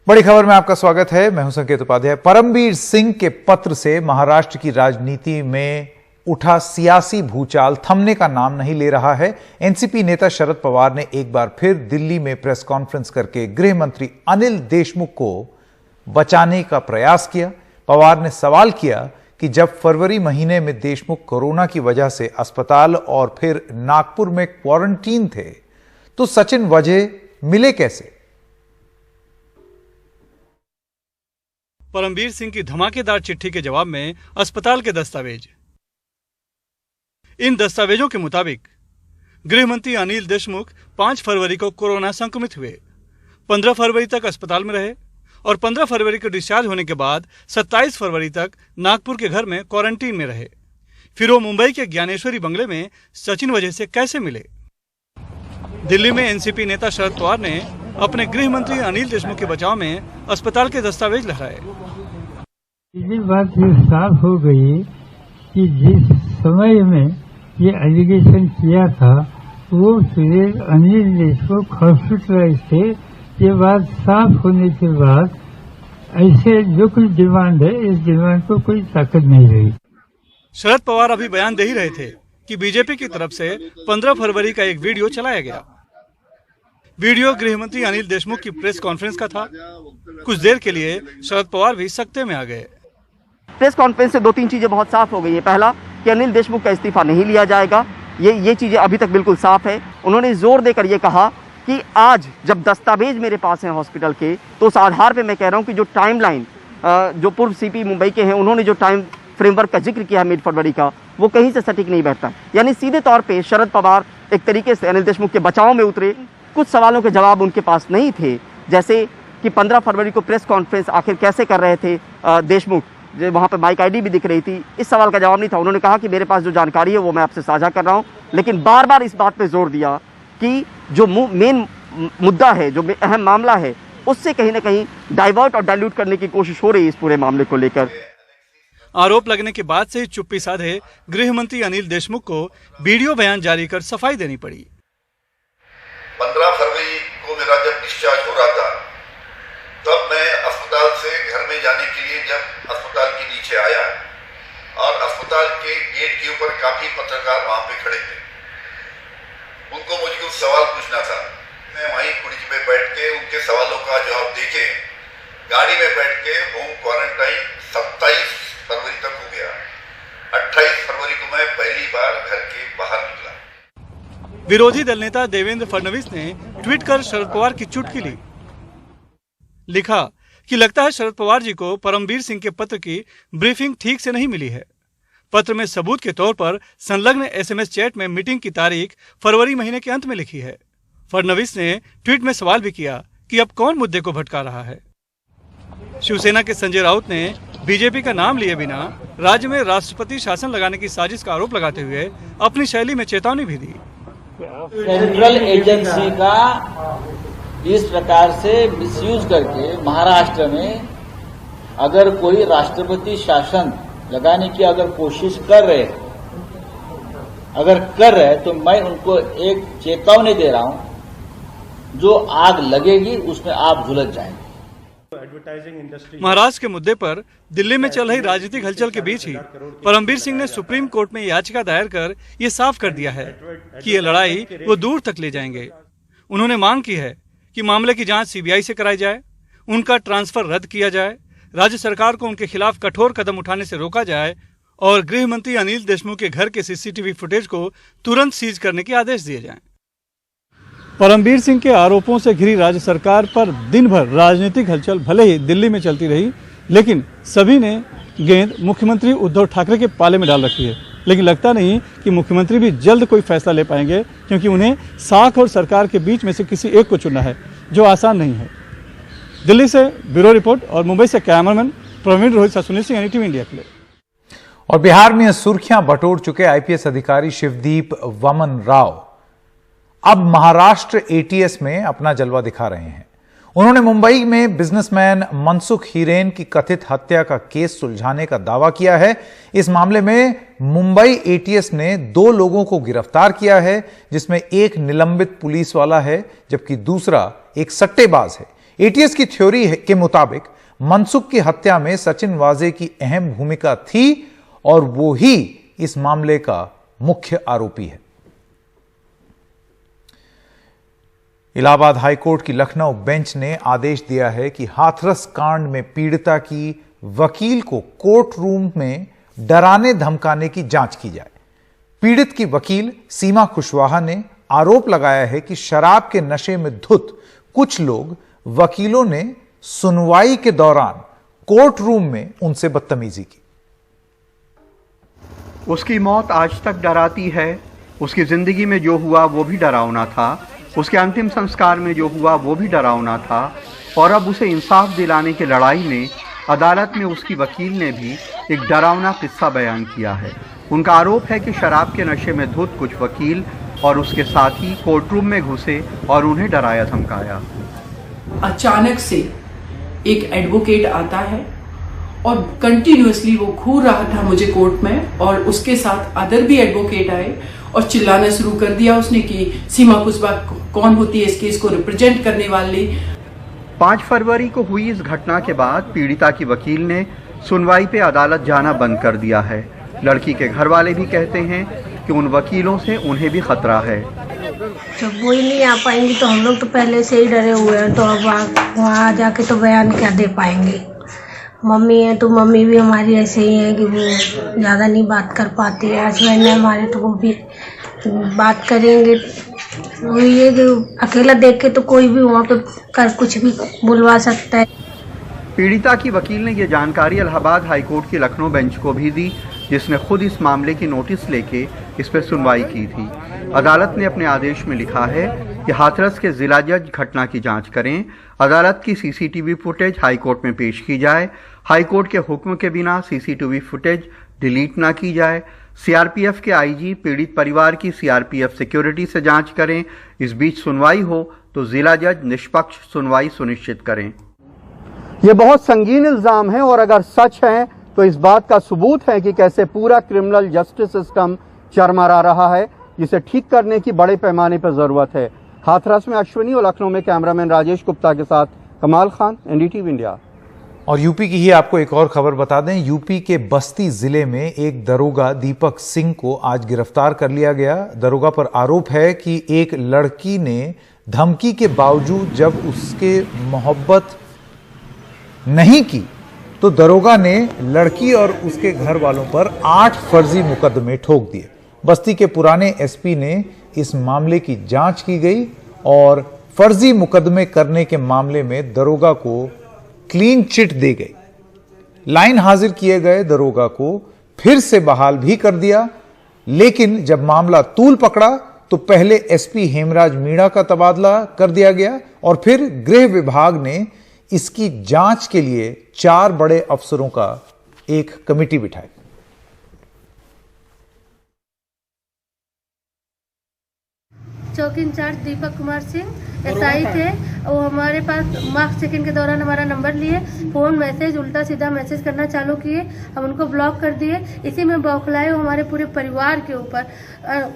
बड़ी खबर में आपका स्वागत है। मैं हूं संकेत उपाध्याय। परमबीर सिंह के पत्र से महाराष्ट्र की राजनीति में उठा सियासी भूचाल थमने का नाम नहीं ले रहा है। एनसीपी नेता शरद पवार ने एक बार फिर दिल्ली में प्रेस कॉन्फ्रेंस करके गृह मंत्री अनिल देशमुख को बचाने का प्रयास किया। पवार ने सवाल किया कि जब फरवरी महीने में देशमुख कोरोना की वजह से अस्पताल और फिर नागपुर में क्वारंटीन थे तो सचिन वजह मिले कैसे। परमबीर सिंह की धमाकेदार चिट्ठी के जवाब में अस्पताल के दस्तावेज। इन दस्तावेजों के मुताबिक गृह मंत्री अनिल देशमुख 5 फरवरी को कोरोना संक्रमित हुए, 15 फरवरी तक अस्पताल में रहे और 15 फरवरी को डिस्चार्ज होने के बाद 27 फरवरी तक नागपुर के घर में क्वारंटीन में रहे। फिर वो मुंबई के ज्ञानेश्वरी बंगले में सचिन वजह से कैसे मिले। दिल्ली में एनसीपी नेता शरद पवार ने अपने गृह मंत्री अनिल देशमुख के बचाव में अस्पताल के दस्तावेज लहराए। ये बात ये साफ हो गई कि जिस समय में ये एलिगेशन किया था वो सिर्फ अनिल देशमुख हॉस्पिटलाइज थे। ये बात साफ होने के बाद ऐसे जो कुछ डिमांड है, इस डिमांड को कोई ताकत नहीं रही। शरद पवार अभी बयान दे ही रहे थे कि बीजेपी की तरफ से 15 फरवरी का एक वीडियो चलाया गया। वीडियो गृह मंत्री अनिल देशमुख की प्रेस कॉन्फ्रेंस का था। कुछ देर के लिए शरद पवार भी सकते में आ गए। प्रेस कॉन्फ्रेंस से 2-3 चीजें बहुत साफ हो गई है। पहला कि अनिल देशमुख का इस्तीफा नहीं लिया जाएगा, ये चीजें अभी तक बिल्कुल साफ है। उन्होंने जोर देकर ये कहा कि आज जब दस्तावेज मेरे पास हैं हॉस्पिटल के, तो उस आधार पे मैं कह रहा हूं कि जो टाइमलाइन जो पूर्व सीपी मुंबई के हैं उन्होंने जो टाइम फ्रेमवर्क का जिक्र किया है मिड फरवरी का, वो कहीं से सटीक नहीं बैठता। यानी सीधे तौर पे शरद पवार एक तरीके से अनिल देशमुख के बचाव में उतरे। कुछ सवालों के जवाब उनके पास नहीं थे, जैसे कि 15 फरवरी को प्रेस कॉन्फ्रेंस आखिर कैसे कर रहे थे देशमुख, जो वहाँ पे माइक आईडी भी दिख रही थी। इस सवाल का जवाब नहीं था। उन्होंने कहा कि मेरे पास जो जानकारी है वो मैं आपसे साझा कर रहा हूँ, लेकिन बार बार इस बात पे जोर दिया कि जो मेन मुद्दा है, जो अहम मामला है, उससे कहीं ना कहीं डाइवर्ट और डाइल्यूट करने की कोशिश हो रही है इस पूरे मामले को लेकर। आरोप लगने के बाद से ही चुप्पी साधे गृह मंत्री अनिल देशमुख को वीडियो बयान जारी कर सफाई देनी पड़ी। 15 फरवरी को मेरा जब डिस्चार्ज हो रहा था, तब मैं अस्पताल से घर में जाने के लिए जब अस्पताल के नीचे आया और अस्पताल के गेट के ऊपर काफी पत्रकार वहां पे खड़े थे। उनको मुझे कुछ सवाल पूछना था। मैं वहीं कुर्सी पे बैठ के उनके सवालों का जवाब देके गाड़ी में बैठ के होम क्वारंटाइन 27 फरवरी तक हो गया। 28 फरवरी को मैं पहली बार घर के बाहर निकला। विरोधी दल नेता देवेंद्र फडणवीस ने ट्वीट कर शरद पवार की चुटकी ली। लिखा कि लगता है शरद पवार जी को परमबीर सिंह के पत्र की ब्रीफिंग ठीक से नहीं मिली है। पत्र में सबूत के तौर पर संलग्न एसएमएस चैट में मीटिंग की तारीख फरवरी महीने के अंत में लिखी है। फडणवीस ने ट्वीट में सवाल भी किया कि अब कौन मुद्दे को भटका रहा है। शिवसेना के संजय राउत ने बीजेपी का नाम लिए बिना राज्य में राष्ट्रपति शासन लगाने की साजिश का आरोप लगाते हुए अपनी शैली में चेतावनी भी दी। सेंट्रल एजेंसी का इस प्रकार से मिसयूज करके महाराष्ट्र में अगर कोई राष्ट्रपति शासन लगाने की अगर कोशिश कर रहे तो मैं उनको एक चेतावनी दे रहा हूं, जो आग लगेगी उसमें आप झुलस जाएंगे। महाराष्ट्र के मुद्दे पर दिल्ली में चल रही राजनीतिक हलचल के बीच ही परमबीर सिंह ने सुप्रीम कोर्ट में याचिका दायर कर ये साफ कर दिया है कि ये लड़ाई वो दूर तक ले जाएंगे। उन्होंने मांग की है कि मामले की जांच सीबीआई से कराई जाए, उनका ट्रांसफर रद्द किया जाए, राज्य सरकार को उनके खिलाफ कठोर कदम उठाने से रोका जाए और गृह मंत्री अनिल देशमुख के घर के सीसीटीवी फुटेज को तुरंत सीज करने के आदेश दिए जाएं। परमबीर सिंह के आरोपों से घिरी राज्य सरकार पर दिन भर राजनीतिक हलचल भले ही दिल्ली में चलती रही, लेकिन सभी ने गेंद मुख्यमंत्री उद्धव ठाकरे के पाले में डाल रखी है। लेकिन लगता नहीं कि मुख्यमंत्री भी जल्द कोई फैसला ले पाएंगे, क्योंकि उन्हें साख और सरकार के बीच में से किसी एक को चुनना है, जो आसान नहीं है। दिल्ली से ब्यूरो रिपोर्ट और मुंबई से cameraman Praveen Rohit Sasuni Singh, NDTV India के लिए। और बिहार में सुर्खियां बटोर चुके आईपीएस अधिकारी शिवदीप वामन राव अब महाराष्ट्र एटीएस में अपना जलवा दिखा रहे हैं। उन्होंने मुंबई में बिजनेसमैन मनसुख हीरेन की कथित हत्या का केस सुलझाने का दावा किया है। इस मामले में मुंबई एटीएस ने 2 लोगों को गिरफ्तार किया है, जिसमें एक निलंबित पुलिस वाला है जबकि दूसरा एक सट्टेबाज है। एटीएस की थ्योरी के मुताबिक मनसुख की हत्या में सचिन वाजे की अहम भूमिका थी और वो ही इस मामले का मुख्य आरोपी है। इलाहाबाद हाईकोर्ट की लखनऊ बेंच ने आदेश दिया है कि हाथरस कांड में पीड़िता की वकील को कोर्ट रूम में डराने धमकाने की जांच की जाए। पीड़ित की वकील सीमा कुशवाहा ने आरोप लगाया है कि शराब के नशे में धुत कुछ लोग वकीलों ने सुनवाई के दौरान कोर्ट रूम में उनसे बदतमीजी की। उसकी मौत आज तक डराती है। उसकी जिंदगी में जो हुआ वो भी डरावना था। उसके अंतिम संस्कार में जो हुआ वो भी डरावना था। और अब उसे इंसाफ दिलाने की लड़ाई में अदालत में उसकी वकील ने भी एक डरावना किस्सा बयान किया है। उनका आरोप है कि शराब के नशे में धुत कुछ वकील और उसके साथी कोर्ट रूम में घुसे और उन्हें डराया धमकाया। अचानक से एक एडवोकेट आता है और कंटिन्यूअसली वो घूर रहा था मुझे कोर्ट में, और उसके साथ अदर भी एडवोकेट आए और चिल्लाना शुरू कर दिया उसने कि सीमा कुशवाहा कौन होती है इस केस को रिप्रेजेंट करने वाली। 5 फरवरी को हुई इस घटना के बाद पीड़िता की वकील ने सुनवाई पे अदालत जाना बंद कर दिया है। लड़की के घर वाले भी कहते हैं कि उन वकीलों से उन्हें भी खतरा है। जब वो ही नहीं आ पाएंगी तो हम लोग तो पहले से ही डरे हुए हैं, तो अब वहाँ जाके तो बयान क्या दे पाएंगे। मम्मी है तो मम्मी भी हमारी ऐसे ही है कि वो ज़्यादा नहीं बात कर पाती है। हस्बैंड है हमारे तो वो भी बात करेंगे। वो ये कि अकेला देख के तो कोई भी वहाँ पे कर कुछ भी बुलवा सकता है। पीड़िता की वकील ने यह जानकारी इलाहाबाद हाईकोर्ट की लखनऊ बेंच को भी दी, जिसने खुद इस मामले की नोटिस लेके इस पर सुनवाई की थी। अदालत ने अपने आदेश में लिखा है कि हाथरस के जिला जज घटना की जांच करें। अदालत की सीसीटीवी फुटेज हाईकोर्ट में पेश की जाए। हाईकोर्ट के हुक्म के बिना सीसीटीवी फुटेज डिलीट ना की जाए। सीआरपीएफ के आईजी पीड़ित परिवार की सीआरपीएफ सिक्योरिटी से जांच करें। इस बीच सुनवाई हो तो जिला जज निष्पक्ष सुनवाई सुनिश्चित करें। ये बहुत संगीन इल्जाम है और अगर सच है तो इस बात का सबूत है कि कैसे पूरा क्रिमिनल जस्टिस सिस्टम चरमरा रहा है, जिसे ठीक करने की बड़े पैमाने पर जरूरत है। हाथरस में अश्विनी और लखनऊ में कैमरामैन राजेश गुप्ता के साथ कमाल खान, एनडीटीवी इंडिया। और यूपी की ही आपको एक और खबर बता दें। यूपी के बस्ती जिले में एक दरोगा दीपक सिंह को आज गिरफ्तार कर लिया गया। दरोगा पर आरोप है कि एक लड़की ने धमकी के बावजूद जब उसके मोहब्बत नहीं की तो दरोगा ने लड़की और उसके घर वालों पर 8 फर्जी मुकदमे ठोक दिए। बस्ती के पुराने एसपी ने इस मामले की जांच की गई और फर्जी मुकदमे करने के मामले में दरोगा को क्लीन चिट दी गई। लाइन हाजिर किए गए दरोगा को फिर से बहाल भी कर दिया, लेकिन जब मामला तूल पकड़ा तो पहले एसपी हेमराज मीणा का तबादला कर दिया गया और फिर गृह विभाग ने इसकी जांच के लिए 4 बड़े अफसरों का एक कमेटी बिठाई। चौकी इंचार्ज दीपक कुमार सिंह एसआई थे। वो हमारे पास मार्क्स चेकिंग के दौरान हमारा नंबर लिए, फ़ोन मैसेज उल्टा सीधा मैसेज करना चालू किए। हम उनको ब्लॉक कर दिए। इसी में बौखलाए वो हमारे पूरे परिवार के ऊपर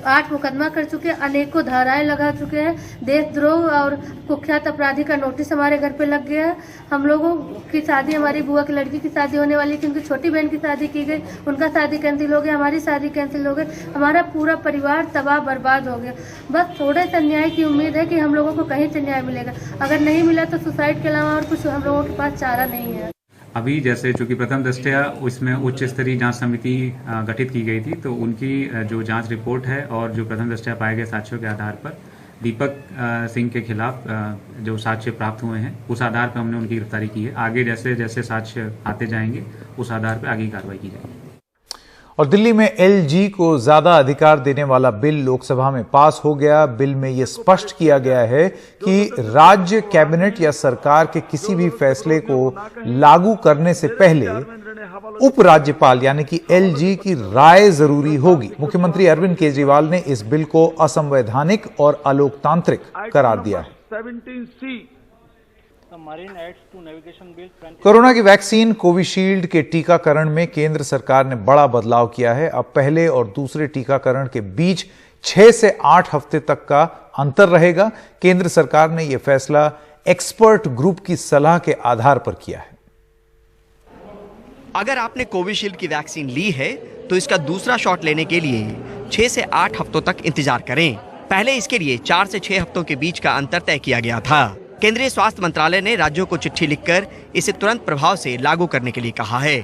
8 मुकदमा कर चुके हैं, अनेकों धाराएं लगा चुके हैं। देशद्रोह और कुख्यात अपराधी का नोटिस हमारे घर पे लग गया है। हम लोगों की शादी, हमारी बुआ की लड़की की शादी होने वाली थी, उनकी छोटी बहन की शादी की गई, उनका शादी कैंसिल हो गया, हमारी शादी कैंसिल हो गई। हमारा पूरा परिवार तबाह बर्बाद हो गया। बस थोड़े से न्याय की उम्मीद है कि हम लोगों को कहीं से न्याय मिलेगा। अगर नहीं मिला तो सुसाइड के अलावा और कुछ हम लोगों के पास चारा नहीं है। अभी जैसे चूंकि प्रथम दृष्टया उसमें उच्च स्तरीय जांच समिति गठित की गई थी, तो उनकी जो जांच रिपोर्ट है और जो प्रथम दृष्टया पाए गए साक्ष्यों के आधार पर दीपक सिंह के खिलाफ जो साक्ष्य प्राप्त हुए हैं उस आधार पर हमने उनकी गिरफ्तारी की है। आगे जैसे जैसे साक्ष्य आते जाएंगे उस आधार पर आगे की कार्रवाई की जाएगी। और दिल्ली में एलजी को ज्यादा अधिकार देने वाला बिल लोकसभा में पास हो गया। बिल में यह स्पष्ट किया गया है कि राज्य कैबिनेट या सरकार के किसी भी फैसले को लागू करने से पहले उपराज्यपाल यानी कि एलजी की राय जरूरी होगी। मुख्यमंत्री अरविंद केजरीवाल ने इस बिल को असंवैधानिक और अलोकतांत्रिक करार दिया है। कोरोना की वैक्सीन कोविशील्ड के टीकाकरण में केंद्र सरकार ने बड़ा बदलाव किया है। अब पहले और दूसरे टीकाकरण के बीच 6 से 8 हफ्ते तक का अंतर रहेगा। केंद्र सरकार ने यह फैसला एक्सपर्ट ग्रुप की सलाह के आधार पर किया है। अगर आपने कोविशील्ड की वैक्सीन ली है तो इसका दूसरा शॉट लेने के लिए 6 से 8 हफ्तों तक इंतजार करें। पहले इसके लिए 4 से 6 हफ्तों के बीच का अंतर तय किया गया था। केंद्रीय स्वास्थ्य मंत्रालय ने राज्यों को चिट्ठी लिखकर इसे तुरंत प्रभाव से लागू करने के लिए कहा है।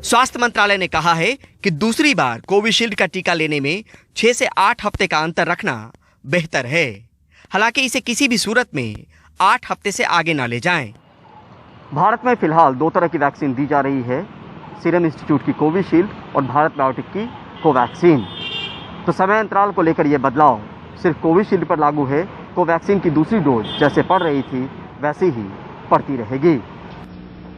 स्वास्थ्य मंत्रालय ने कहा है कि दूसरी बार कोविशील्ड का टीका लेने में 6 से 8 हफ्ते का अंतर रखना बेहतर है। हालांकि इसे किसी भी सूरत में 8 हफ्ते से आगे ना ले जाएं। भारत में फिलहाल 2 तरह की वैक्सीन दी जा रही है, सीरम इंस्टीट्यूट की कोविशील्ड और भारत बायोटेक की कोवैक्सीन। तो समय अंतराल को लेकर यह बदलाव सिर्फ कोविशील्ड पर लागू है। कोवैक्सीन की दूसरी डोज जैसे पड़ रही थी वैसी ही पड़ती रहेगी।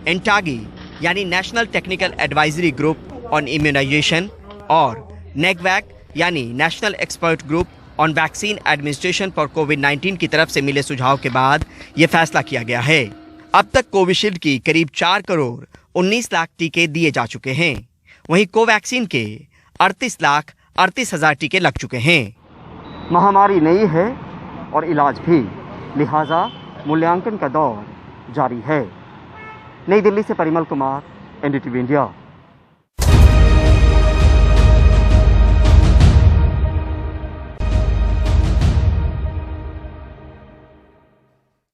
एंटागी यानी national technical advisory group on immunization और नेगवैक यानी national expert group on vaccine administration for कोविड-19 की तरफ से मिले सुझाव के बाद यह फैसला किया गया है। अब तक कोविशील्ड की करीब 4 करोड़ 19 लाख टीके दिए जा चुके हैं। वहीं कोवैक्सीन के 38,38,000 टीके लग चुके हैं। महामारी नई है और इलाज भी, लिहाजा मूल्यांकन का दौर जारी है। नई दिल्ली से Parimal Kumar, NDTV India.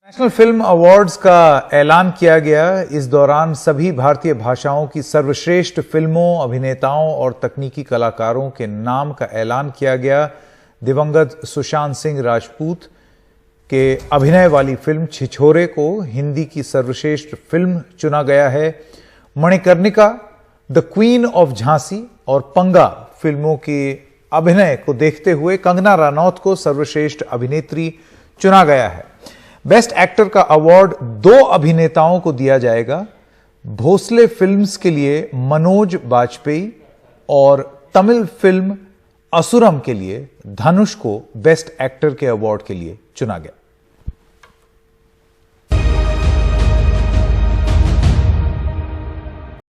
National film awards का ऐलान किया गया। इस दौरान सभी भारतीय भाषाओं की सर्वश्रेष्ठ फिल्मों, अभिनेताओं और तकनीकी कलाकारों के नाम का ऐलान किया गया। दिवंगत सुशांत सिंह राजपूत के अभिनय वाली फिल्म छिछोरे को हिंदी की सर्वश्रेष्ठ फिल्म चुना गया है। Manikarnika, the queen of Jhansi और पंगा फिल्मों के अभिनय को देखते हुए कंगना रनौत को सर्वश्रेष्ठ अभिनेत्री चुना गया है। बेस्ट एक्टर का अवार्ड 2 अभिनेताओं को दिया जाएगा। भोसले फिल्म्स के लिए मनोज बाजपेयी और तमिल फिल्म असुरम के लिए धनुष को बेस्ट एक्टर के अवार्ड के लिए चुना गया।